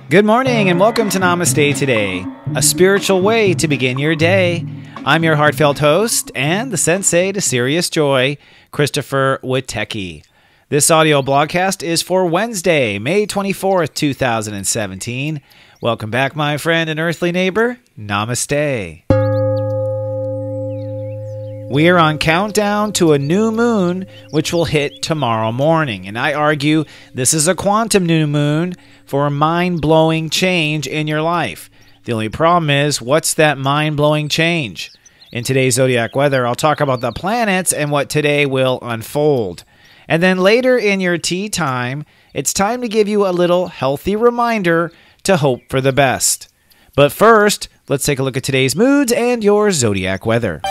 Good morning and welcome to Namaste today, a spiritual way to begin your day. I'm your heartfelt host and the sensei to serious joy, Christopher Witecki. This audio blogcast is for Wednesday, May 24th, 2017. Welcome back, my friend and earthly neighbor. Namaste. We are on countdown to a new moon, which will hit tomorrow morning. And I argue this is a quantum new moon for a mind-blowing change in your life. The only problem is, what's that mind-blowing change? In today's Zodiac Weather, I'll talk about the planets and what today will unfold. And then later in your tea time, it's time to give you a little healthy reminder to hope for the best. But first, let's take a look at today's moods and your Zodiac Weather.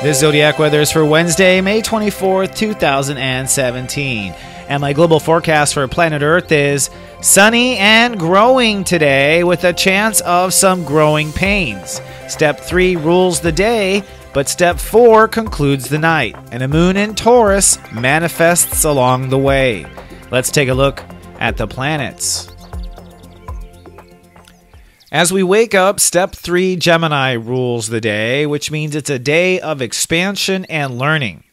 This Zodiac Weather is for Wednesday, May 24th, 2017. And my global forecast for planet Earth is sunny and growing today with a chance of some growing pains. Step 3 rules the day, but Step 4 concludes the night. And a moon in Taurus manifests along the way. Let's take a look at the planets. As we wake up, Step 3 Gemini rules the day, which means it's a day of expansion and learning.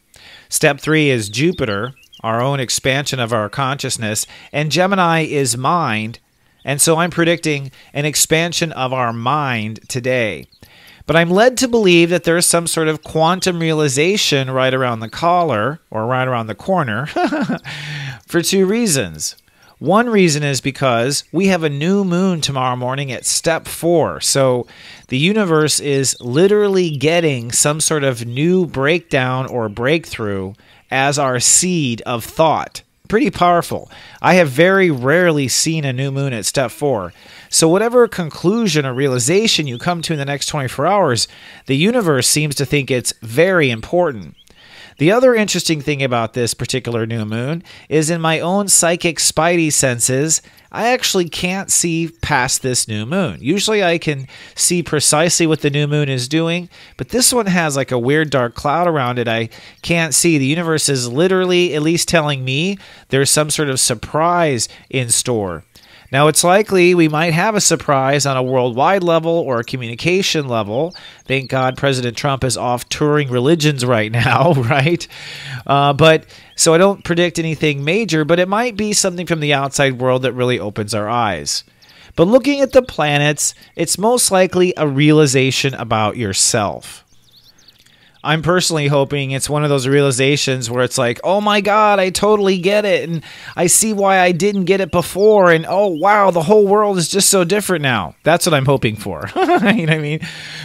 Step 3 is Jupiter, our own expansion of our consciousness, and Gemini is mind, and so I'm predicting an expansion of our mind today. But I'm led to believe that there's some sort of quantum realization right around the collar, or right around the corner, for two reasons. One reason is because we have a new moon tomorrow morning at Step 4. So the universe is literally getting some sort of new breakdown or breakthrough as our seed of thought. Pretty powerful. I have very rarely seen a new moon at Step 4. So whatever conclusion or realization you come to in the next 24 hours, the universe seems to think it's very important. The other interesting thing about this particular new moon is in my own psychic spidey senses, I actually can't see past this new moon. Usually I can see precisely what the new moon is doing, but this one has like a weird dark cloud around it I can't see. The universe is literally at least telling me there's some sort of surprise in store. Now, it's likely we might have a surprise on a worldwide level or a communication level. Thank God President Trump is off touring religions right now, right? So I don't predict anything major, but it might be something from the outside world that really opens our eyes. But looking at the planets, it's most likely a realization about yourself. I'm personally hoping it's one of those realizations where it's like, oh my God, I totally get it. And I see why I didn't get it before. And oh, wow, the whole world is just so different now. That's what I'm hoping for. You know what I mean?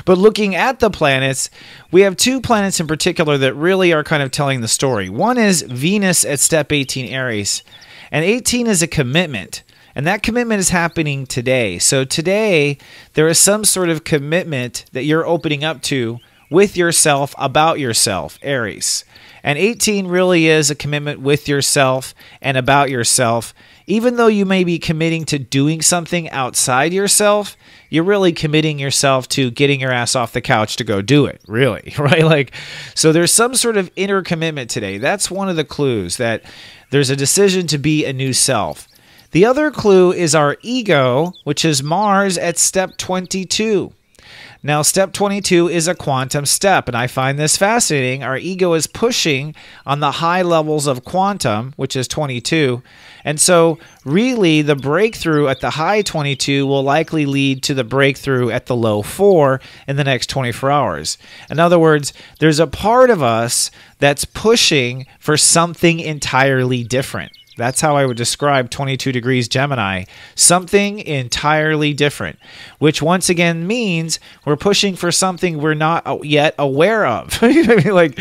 But looking at the planets, we have two planets in particular that really are kind of telling the story. One is Venus at Step 18 Aries. And 18 is a commitment. And that commitment is happening today. So today, there is some sort of commitment that you're opening up to with yourself, about yourself, Aries. And 18 really is a commitment with yourself and about yourself. Even though you may be committing to doing something outside yourself, you're really committing yourself to getting your ass off the couch to go do it, really, right? So there's some sort of inner commitment today. That's one of the clues, that there's a decision to be a new self. The other clue is our ego, which is Mars at Step 22. Now, Step 22 is a quantum step, and I find this fascinating. Our ego is pushing on the high levels of quantum, which is 22. And so, really, the breakthrough at the high 22 will likely lead to the breakthrough at the low 4 in the next 24 hours. In other words, there's a part of us that's pushing for something entirely different. That's how I would describe 22 degrees Gemini. Something entirely different, which once again means we're pushing for something we're not yet aware of. You know what I mean? Like,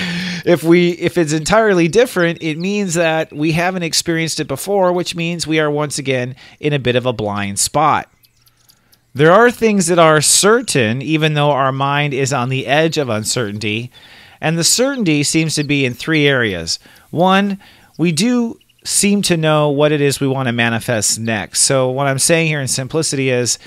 if it's entirely different, it means that we haven't experienced it before, which means we are once again in a bit of a blind spot. There are things that are certain, even though our mind is on the edge of uncertainty, and the certainty seems to be in three areas. One, we do seem to know what it is we want to manifest next. So what I'm saying here in simplicity is,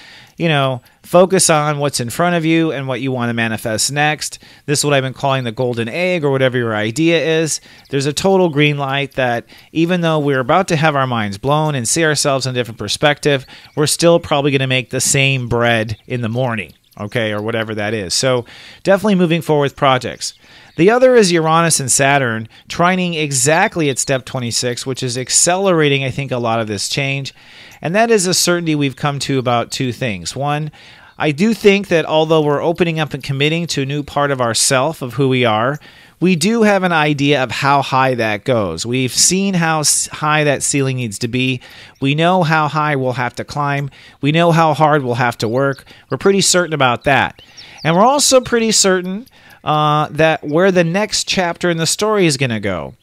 focus on what's in front of you and what you want to manifest next. This is what I've been calling the golden egg, or whatever your idea is. There's a total green light that even though we're about to have our minds blown and see ourselves in a different perspective, we're still probably going to make the same bread in the morning, okay, or whatever that is. So definitely moving forward with projects. The other is Uranus and Saturn trining exactly at step 26, which is accelerating, I think, a lot of this change. And that is a certainty we've come to about two things. One, I do think that although we're opening up and committing to a new part of ourself, of who we are, we do have an idea of how high that goes. We've seen how high that ceiling needs to be. We know how high we'll have to climb. We know how hard we'll have to work. We're pretty certain about that. And we're also pretty certain that where the next chapter in the story is going to go.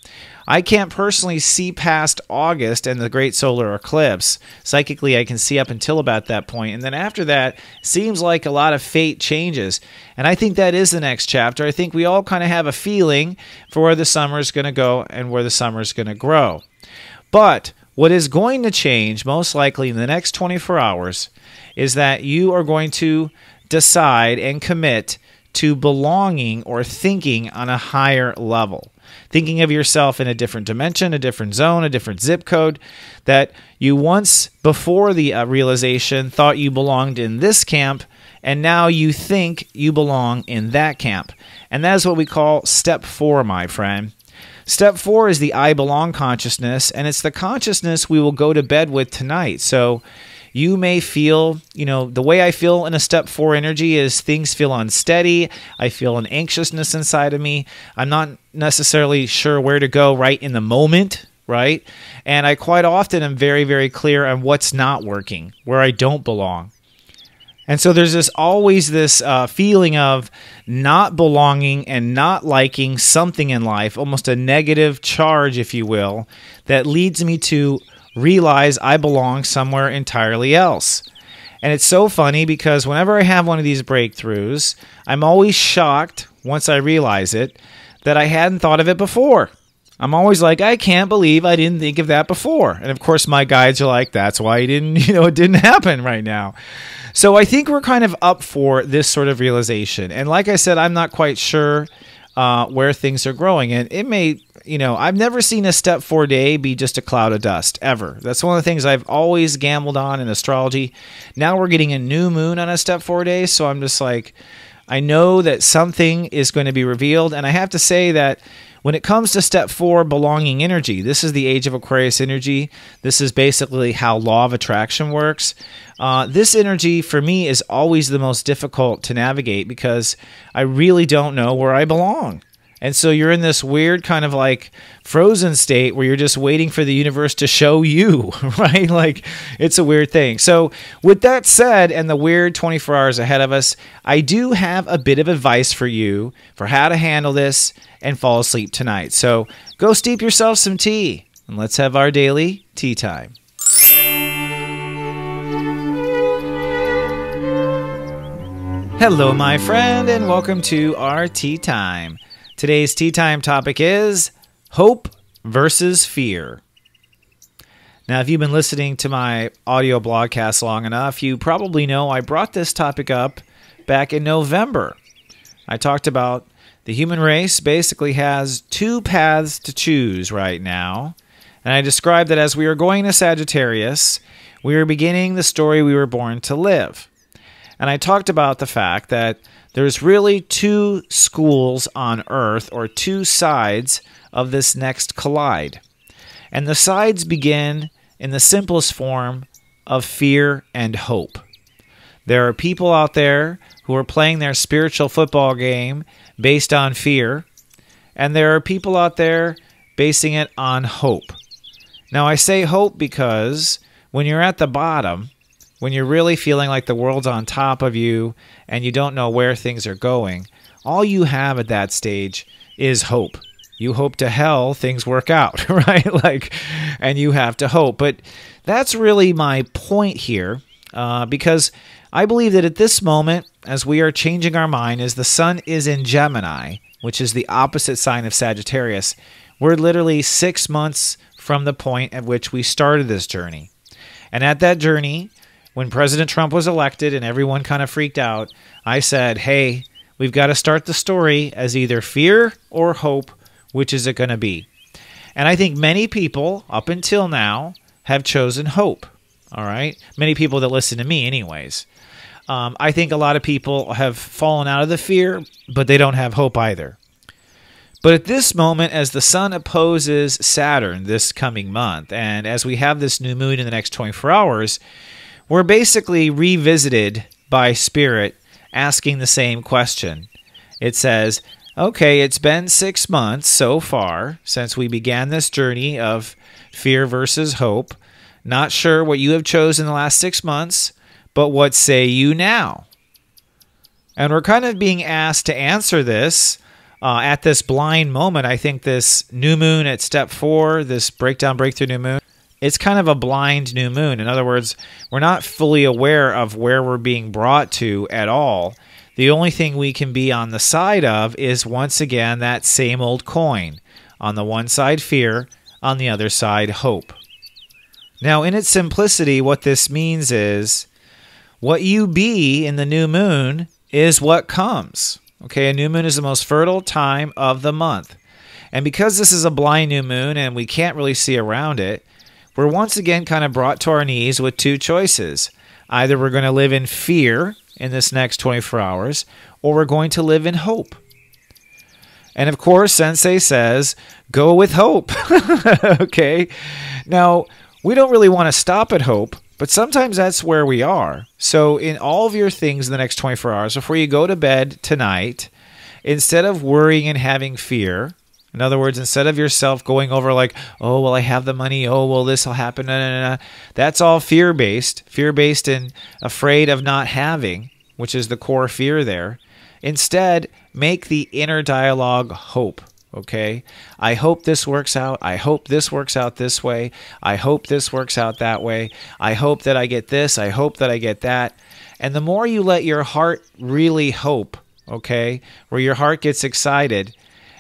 I can't personally see past August and the great solar eclipse. Psychically, I can see up until about that point. And then after that, seems like a lot of fate changes. And I think that is the next chapter. I think we all kind of have a feeling for where the summer is going to go and where the summer is going to grow. But what is going to change, most likely in the next 24 hours, is that you are going to decide and commit to belonging or thinking on a higher level. Thinking of yourself in a different dimension, a different zone, a different zip code, that you once, before the realization, thought you belonged in this camp, and now you think you belong in that camp. And that is what we call step 4, my friend. Step 4 is the I belong consciousness, and it's the consciousness we will go to bed with tonight. So you may feel, the way I feel in a step 4 energy is things feel unsteady. I feel an anxiousness inside of me. I'm not necessarily sure where to go right in the moment, right? And I quite often am very, very clear on what's not working, where I don't belong. And so there's always this feeling of not belonging and not liking something in life, almost a negative charge, if you will, that leads me to realize I belong somewhere entirely else. And it's so funny because whenever I have one of these breakthroughs, I'm always shocked once I realize it that I hadn't thought of it before. I'm always like, I can't believe I didn't think of that before. And of course my guides are like, that's why it didn't happen right now. So I think we're kind of up for this sort of realization. And like I said, I'm not quite sure where things are growing. And it may, I've never seen a step 4 day be just a cloud of dust, ever. That's one of the things I've always gambled on in astrology. Now we're getting a new moon on a step 4 day, so I'm just like, I know that something is going to be revealed. And I have to say that when it comes to step 4, belonging energy, this is the age of Aquarius energy. This is basically how law of attraction works. This energy, for me, is always the most difficult to navigate because I really don't know where I belong. And so you're in this weird kind of like frozen state where you're just waiting for the universe to show you, right? Like, it's a weird thing. So with that said, and the weird 24 hours ahead of us, I do have a bit of advice for you for how to handle this and fall asleep tonight. So go steep yourself some tea and let's have our daily tea time. Hello, my friend, and welcome to our tea time. Today's tea time topic is hope versus fear. Now, if you've been listening to my audio broadcast long enough, you probably know I brought this topic up back in November. I talked about the human race basically has two paths to choose right now. And I described that as we are going to Sagittarius, we are beginning the story we were born to live. And I talked about the fact that there's really two schools on Earth, or two sides of this next collide. And the sides begin in the simplest form of fear and hope. There are people out there who are playing their spiritual football game based on fear, and there are people out there basing it on hope. Now, I say hope because when you're at the bottom, when you're really feeling like the world's on top of you and you don't know where things are going, all you have at that stage is hope. You hope to hell things work out, right? And you have to hope. But that's really my point here, because I believe that at this moment, as we are changing our mind, as the sun is in Gemini, which is the opposite sign of Sagittarius, we're literally 6 months from the point at which we started this journey. And at that journey, when President Trump was elected and everyone kind of freaked out, I said, hey, we've got to start the story as either fear or hope. Which is it going to be? And I think many people up until now have chosen hope. All right. Many people that listen to me anyways. I think a lot of people have fallen out of the fear, but they don't have hope either. But at this moment, as the sun opposes Saturn this coming month, and as we have this new moon in the next 24 hours, we're basically revisited by Spirit asking the same question. It says, okay, it's been 6 months so far since we began this journey of fear versus hope. Not sure what you have chosen the last 6 months, but what say you now? And we're kind of being asked to answer this at this blind moment. I think this new moon at step 4, this breakdown, breakthrough new moon, it's kind of a blind new moon. In other words, we're not fully aware of where we're being brought to at all. The only thing we can be on the side of is, once again, that same old coin. On the one side, fear. On the other side, hope. Now, in its simplicity, what this means is what you be in the new moon is what comes. Okay, a new moon is the most fertile time of the month. And because this is a blind new moon and we can't really see around it, we're once again kind of brought to our knees with two choices. Either we're going to live in fear in this next 24 hours, or we're going to live in hope. And of course, Sensei says, go with hope. Okay. Now, we don't really want to stop at hope, but sometimes that's where we are. So in all of your things in the next 24 hours, before you go to bed tonight, instead of worrying and having fear, in other words, instead of yourself going over like, oh, well, I have the money. Oh, well, this will happen. That's all fear-based and afraid of not having, which is the core fear there. Instead, make the inner dialogue hope. Okay? I hope this works out. I hope this works out this way. I hope this works out that way. I hope that I get this. I hope that I get that. And the more you let your heart really hope, okay, where your heart gets excited,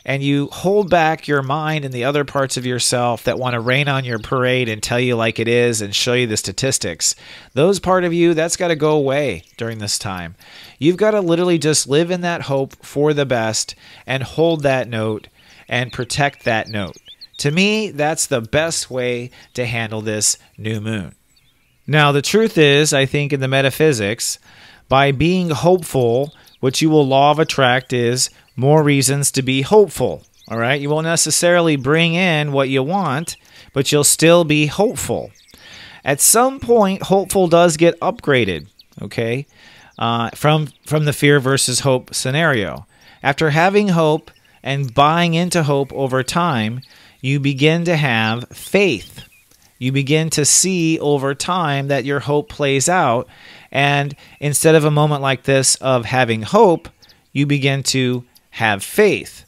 and you hold back your mind and the other parts of yourself that want to rain on your parade and tell you like it is and show you the statistics, those part of you, that's got to go away during this time. You've got to literally just live in that hope for the best and hold that note and protect that note. To me, that's the best way to handle this new moon. Now, the truth is, I think in the metaphysics, by being hopeful, what you will law of attract is more reasons to be hopeful. All right? You won't necessarily bring in what you want, but you'll still be hopeful. At some point, hopeful does get upgraded, okay, from the fear versus hope scenario. After having hope and buying into hope over time, you begin to have faith. You begin to see over time that your hope plays out. And instead of a moment like this of having hope, you begin to have faith.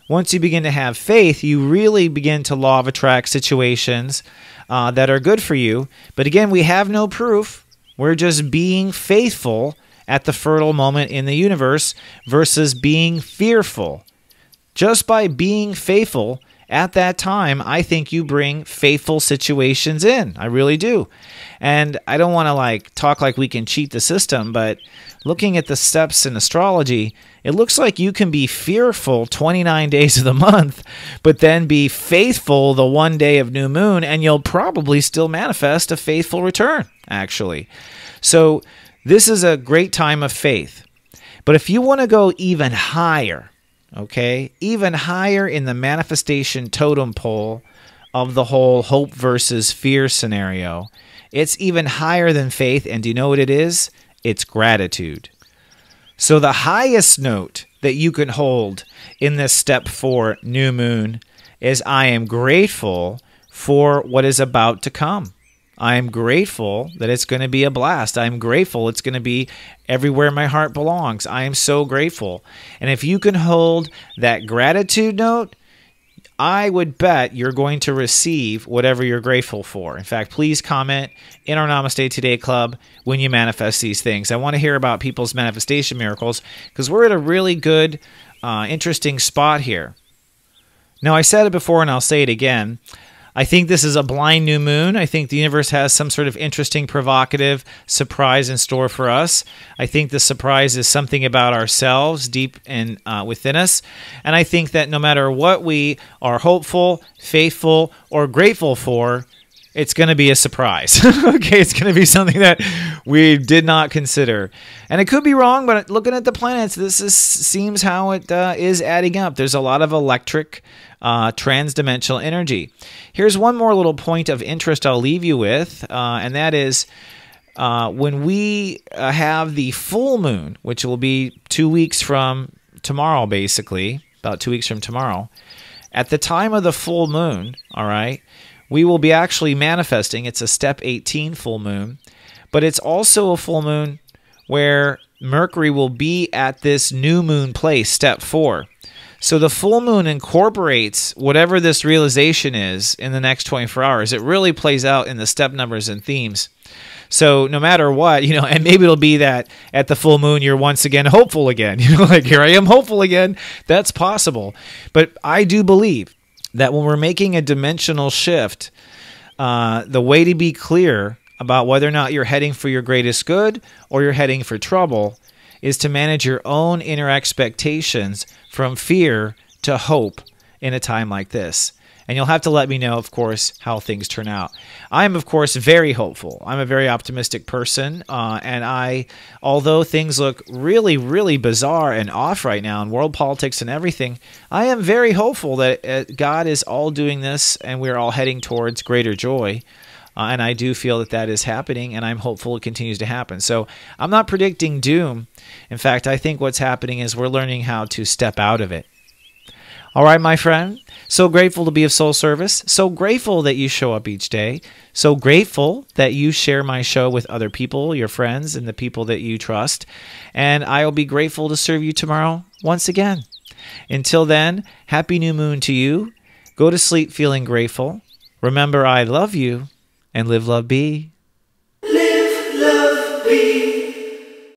Once you begin to have faith, you really begin to law of attract situations that are good for you. But again, we have no proof. We're just being faithful at the fertile moment in the universe versus being fearful. Just by being faithful at that time, I think you bring faithful situations in. I really do. And I don't want to talk like we can cheat the system, but looking at the steps in astrology, it looks like you can be fearful 29 days of the month, but then be faithful the one day of new moon, and you'll probably still manifest a faithful return, actually. So this is a great time of faith. But if you want to go even higher, okay, even higher in the manifestation totem pole of the whole hope versus fear scenario, it's even higher than faith. And do you know what it is? It's gratitude. So the highest note that you can hold in this step 4 new moon is I am grateful for what is about to come. I am grateful that it's going to be a blast. I'm grateful it's going to be everywhere my heart belongs. I am so grateful. And if you can hold that gratitude note, I would bet you're going to receive whatever you're grateful for. In fact, please comment in our Namaste Today Club when you manifest these things. I want to hear about people's manifestation miracles because we're at a really good, interesting spot here. Now, I said it before and I'll say it again. I think this is a blind new moon. I think the universe has some sort of interesting, provocative surprise in store for us. I think the surprise is something about ourselves deep in within us. And I think that no matter what we are hopeful, faithful, or grateful for, it's going to be a surprise. Okay, it's going to be something that we did not consider. And it could be wrong, but looking at the planets, seems how it is adding up. There's a lot of electric transdimensional energy. Here's one more little point of interest I'll leave you with, and that is when we have the full moon, which will be 2 weeks from tomorrow, basically, about 2 weeks from tomorrow. At the time of the full moon, all right, we will be actually manifesting. It's a step 18 full moon, but it's also a full moon where Mercury will be at this new moon place, step 4. So the full moon incorporates whatever this realization is in the next 24 hours. It really plays out in the step numbers and themes. So no matter what, and maybe it'll be that at the full moon, you're once again hopeful again. Like, here I am hopeful again. That's possible. But I do believe that when we're making a dimensional shift, the way to be clear about whether or not you're heading for your greatest good or you're heading for trouble is to manage your own inner expectations from fear to hope in a time like this. And you'll have to let me know, of course, how things turn out. I am, of course, very hopeful. I'm a very optimistic person. And although things look really, really bizarre and off right now in world politics and everything, I am very hopeful that God is all doing this and we're all heading towards greater joy. And I do feel that that is happening, and I'm hopeful it continues to happen. So I'm not predicting doom. In fact, I think what's happening is we're learning how to step out of it. All right, my friend. So grateful to be of soul service. So grateful that you show up each day. So grateful that you share my show with other people, your friends, and the people that you trust. And I will be grateful to serve you tomorrow once again. Until then, happy new moon to you. Go to sleep feeling grateful. Remember, I love you. And live, love, be. Live, love, be.